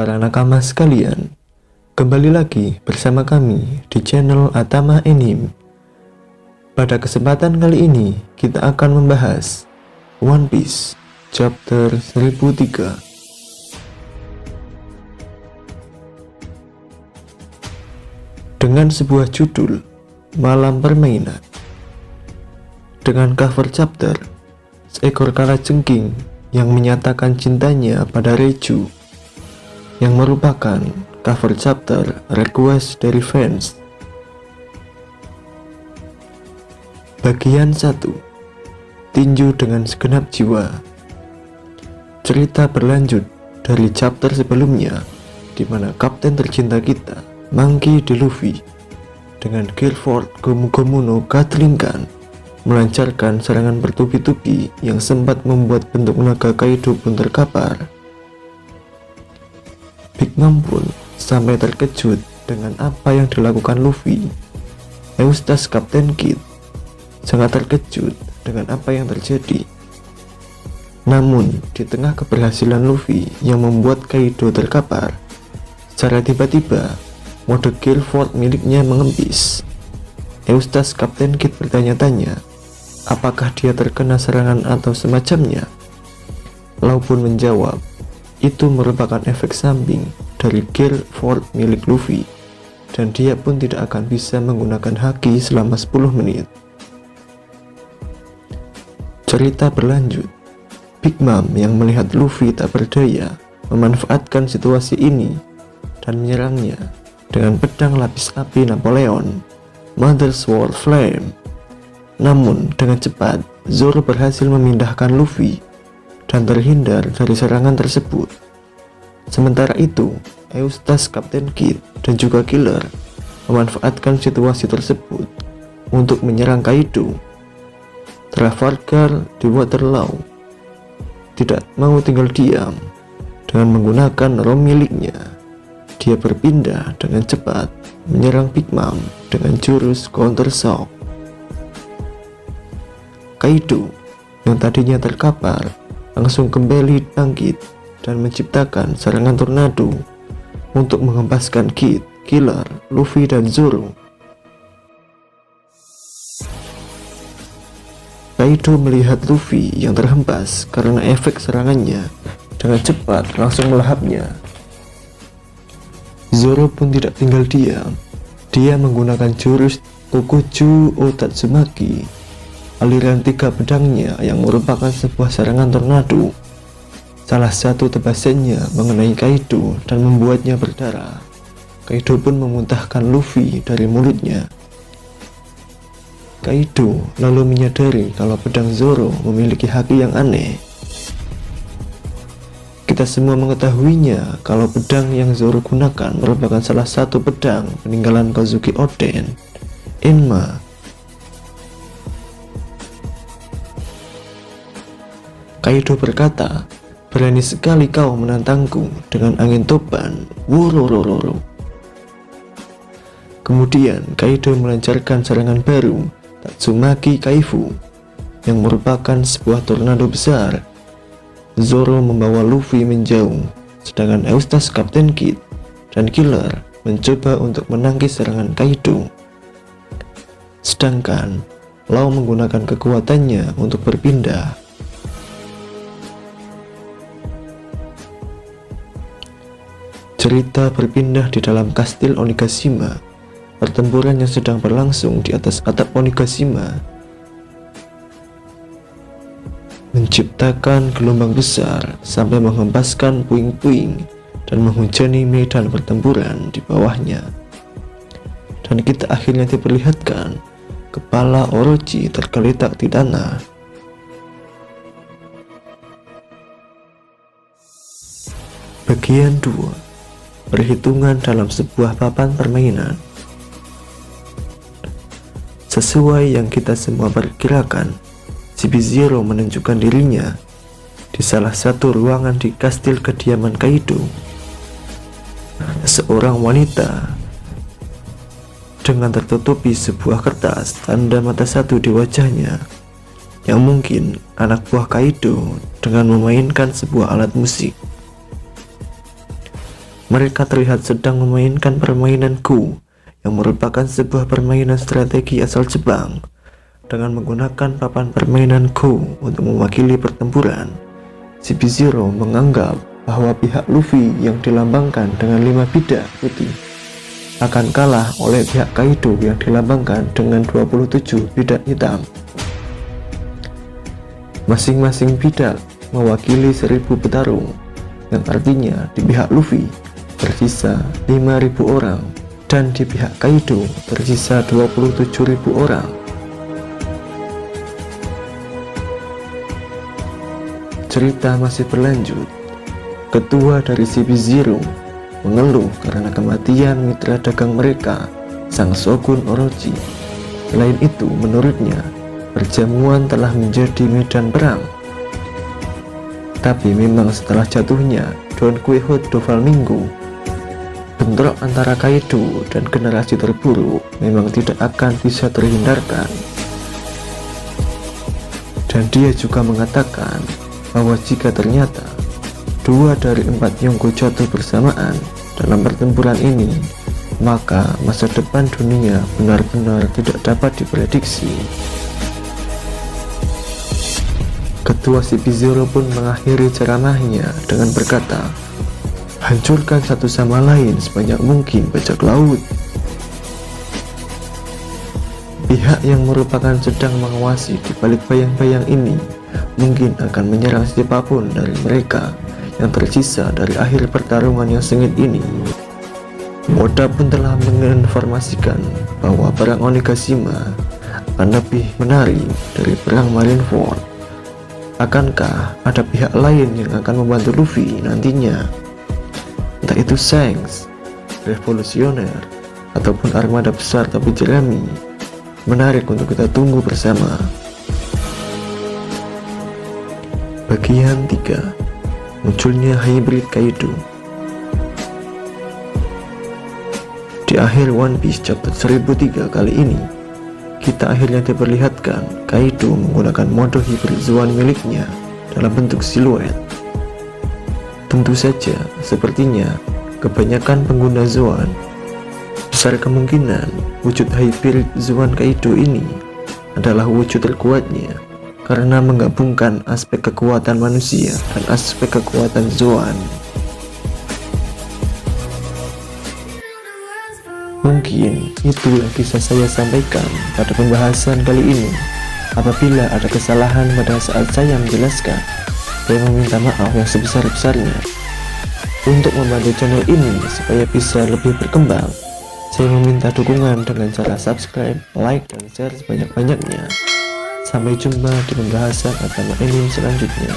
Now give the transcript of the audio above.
para nakama sekalian, kembali lagi bersama kami di channel Atama Anime. Pada kesempatan kali ini kita akan membahas One Piece chapter 1003. Dengan sebuah judul Malam Permainan. Dengan cover chapter seekor kalajengking yang menyatakan cintanya pada Reju, yang merupakan cover chapter request dari fans. Bagian 1. Tinju dengan segenap jiwa. Cerita berlanjut dari chapter sebelumnya, di mana kapten tercinta kita, Monkey D. Luffy, dengan Gearford Gomu Gomu no Gatling Gun melancarkan serangan bertubi-tubi yang sempat membuat bentuk naga Kaido pun terkapar. Big Mom pun sampai terkejut dengan apa yang dilakukan Luffy. Eustace Kapten Kid sangat terkejut dengan apa yang terjadi. Namun di tengah keberhasilan Luffy yang membuat Kaido terkapar, secara tiba-tiba mode Gearford miliknya mengempis. Eustace Kapten Kid bertanya-tanya, apakah dia terkena serangan atau semacamnya? Lau pun menjawab, itu merupakan efek samping dari Gearford milik Luffy, dan dia pun tidak akan bisa menggunakan haki selama 10 menit. Cerita berlanjut. Big Mom yang melihat Luffy tak berdaya memanfaatkan situasi ini dan menyerangnya dengan pedang lapis api Napoleon, Mother Sword Flame. Namun dengan cepat Zoro berhasil memindahkan Luffy dan terhindar dari serangan tersebut. Sementara itu Eustace Kapten Kid dan juga Killer memanfaatkan situasi tersebut untuk menyerang Kaido. Trafalgar di Waterloo tidak mau tinggal diam. Dengan menggunakan rom miliknya, dia berpindah dengan cepat menyerang Big Mom dengan jurus Counter Shock. Kaido yang tadinya terkapar langsung kembali bangkit dan menciptakan serangan tornado untuk menghempaskan Kid, Killer, Luffy, dan Zoro. Kaido melihat Luffy yang terhempas karena efek serangannya dengan cepat langsung melahapnya. Zoro pun tidak tinggal diam. Dia menggunakan jurus Tokuju Otatsumaki, aliran 3 pedangnya yang merupakan sebuah serangan tornado. Salah satu tebasannya mengenai Kaido dan membuatnya berdarah. Kaido pun memuntahkan Luffy dari mulutnya. Kaido lalu menyadari kalau pedang Zoro memiliki haki yang aneh. Kita semua mengetahuinya kalau pedang yang Zoro gunakan merupakan salah satu pedang peninggalan Kozuki Oden, Enma. Kaido berkata, berani sekali kau menantangku dengan angin topan, Worororo. Kemudian Kaido melancarkan serangan baru, Tatsumaki Kaifu, yang merupakan sebuah tornado besar. Zoro membawa Luffy menjauh, sedangkan Eustace Kapten Kid dan Killer mencoba untuk menangkis serangan Kaido. Sedangkan Lau menggunakan kekuatannya untuk berpindah. Cerita berpindah di dalam kastil Onigashima. Pertempuran yang sedang berlangsung di atas atap Onigashima menciptakan gelombang besar sampai menghempaskan puing-puing dan menghujani medan pertempuran di bawahnya. Dan kita akhirnya diperlihatkan kepala Orochi tergeletak di tanah. Bagian 2. Perhitungan dalam sebuah papan permainan. Sesuai yang kita semua perkirakan, CP0 menunjukkan dirinya di salah satu ruangan di kastil kediaman Kaido. Seorang wanita dengan tertutupi sebuah kertas tanda mata satu di wajahnya, yang mungkin anak buah Kaido dengan memainkan sebuah alat musik. Mereka terlihat sedang memainkan permainan Go, yang merupakan sebuah permainan strategi asal Jepang, dengan menggunakan papan permainan Go untuk mewakili pertempuran. CP0 menganggap bahwa pihak Luffy yang dilambangkan dengan 5 bidak putih akan kalah oleh pihak Kaido yang dilambangkan dengan 27 bidak hitam. Masing-masing bidak mewakili 1000 petarung, yang artinya di pihak Luffy tersisa 5.000 orang dan di pihak Kaido tersisa 27.000 orang. Cerita masih berlanjut. Ketua dari CP0 mengeluh karena kematian mitra dagang mereka, Sang Shogun Orochi. Selain itu, menurutnya perjamuan telah menjadi medan perang. Tapi memang setelah jatuhnya Don Quixote Doflamingo, bentrok antara Kaido dan generasi terburuk memang tidak akan bisa terhindarkan. Dan dia juga mengatakan bahwa jika ternyata 2 dari 4 Yonko jatuh bersamaan dalam pertempuran ini, maka masa depan dunia benar-benar tidak dapat diprediksi. Ketua CP0 pun mengakhiri ceramahnya dengan berkata, "Hancurkan satu sama lain sebanyak mungkin bajak laut." Pihak yang merupakan sedang mengawasi di balik bayang-bayang ini mungkin akan menyerang siapapun dari mereka yang tersisa dari akhir pertarungan yang sengit ini. Oda pun telah menginformasikan bahwa perang Onigashima akan lebih menarik dari perang Marineford. Akankah ada pihak lain yang akan membantu Luffy nantinya? Entah itu Shanks, Revolusioner, ataupun armada besar tapi jerami. Menarik untuk kita tunggu bersama. Bagian 3. Munculnya hybrid Kaido. Di akhir One Piece chapter 1003 kali ini, kita akhirnya diperlihatkan Kaido menggunakan mode hybrid Zoan miliknya dalam bentuk siluet. Tentu saja, sepertinya kebanyakan pengguna Zoan besar kemungkinan wujud hybrid Zoan Kaido ini adalah wujud terkuatnya karena menggabungkan aspek kekuatan manusia dan aspek kekuatan Zoan. Mungkin itu yang bisa saya sampaikan pada pembahasan kali ini. Apabila ada kesalahan pada saat saya menjelaskan, saya meminta maaf yang sebesar-besarnya. Untuk membantu channel ini supaya bisa lebih berkembang, saya meminta dukungan dengan cara subscribe, like, dan share sebanyak-banyaknya. Sampai jumpa di pembahasan agama anime selanjutnya.